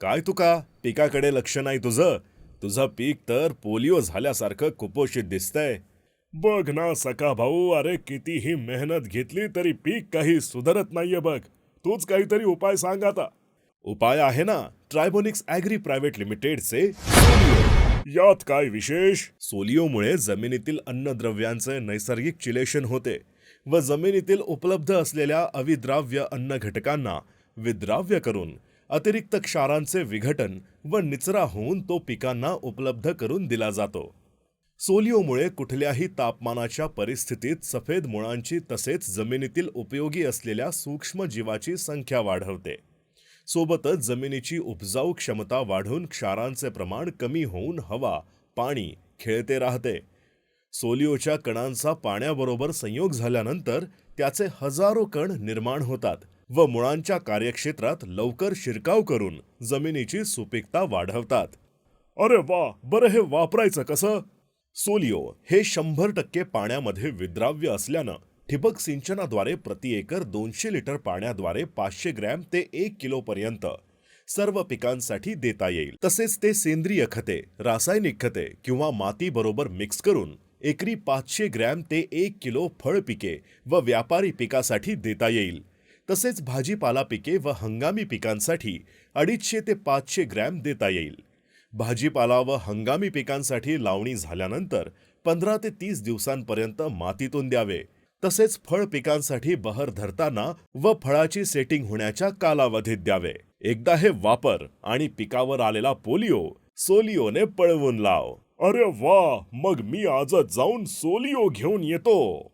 काय तुका पिकाकडे लक्ष नाही तुझं? तुझं पीक तर पोलिओ झाल्यासारखं कुपोषित दिसतंय. बघ ना सखा भाऊ, अरे कितीही मेहनत घेतली तरी पीक काही सुधारत नाहीये बघ. तूच काहीतरी उपाय सांग आता. उपाय आहे ना, ट्रायबोनिक्स ॲग्री प्रायव्हेट लिमिटेडचे सोलिओ. यात काय विशेष? सोलिओमुळे जमिनीतील अन्नद्रव्यांचे नैसर्गिक चिलेशन होते व जमिनीतील उपलब्ध असलेल्या अविद्राव्य अन्न घटकांना विद्राव्य करून अतिरिक्त क्षारांचे विघटन व निचरा होऊन तो पिकांना उपलब्ध करून दिला जातो. सोलिओमुळे कुठल्याही तापमानाच्या परिस्थितीत सफेद मुळांची तसेच जमिनीतील उपयोगी असलेल्या सूक्ष्म जीवाची संख्या वाढवते. सोबतच जमिनीची उपजाऊ क्षमता वाढून क्षारांचे प्रमाण कमी होऊन हवा, पाणी खेळते राहते. सोलिओच्या कणांचा पाण्याबरोबर संयोग झाल्यानंतर त्याचे हजारो कण निर्माण होतात व मुळांच्या कार्यक्षेत्रात लवकर शिरकाव करून जमिनीची सुपीकता वाढवतात. अरे वा, बरं हे वापरायचं कसं? सोलिओ हे 100% पाण्यामध्ये विद्राव्य असल्यानं ठिबक सिंचनाद्वारे प्रति एकर 200 लिटर पाण्याद्वारे 500 ग्रॅम ते 1 किलो पर्यंत सर्व पिकांसाठी देता येईल. तसेच ते सेंद्रिय खते, रासायनिक खते किंवा माती बरोबर मिक्स करून एकरी 500 ग्रॅम ते 1 किलो फळ पिके व व्यापारी पिकासाठी देता येईल. तसेच भाजीपाला पिके व हंगामी पिकांसाठी 250 ते 500 ग्रॅम देता येईल. भाजीपाला व हंगामी पिकांसाठी लावणी झाल्यानंतर 15 ते 30 दिवसांपर्यंत मातीतून द्यावे. तसेच फळ पिकांसाठी बहर धरताना व फळाची सेटिंग होण्याच्या कालावधीत द्यावे. एकदा हे वापर आणि पिकावर आलेला पोलिओ सोलिओने पळवून लाव. अरे वा, मग मी आजच जाऊन सोलिओ घेऊन येतो.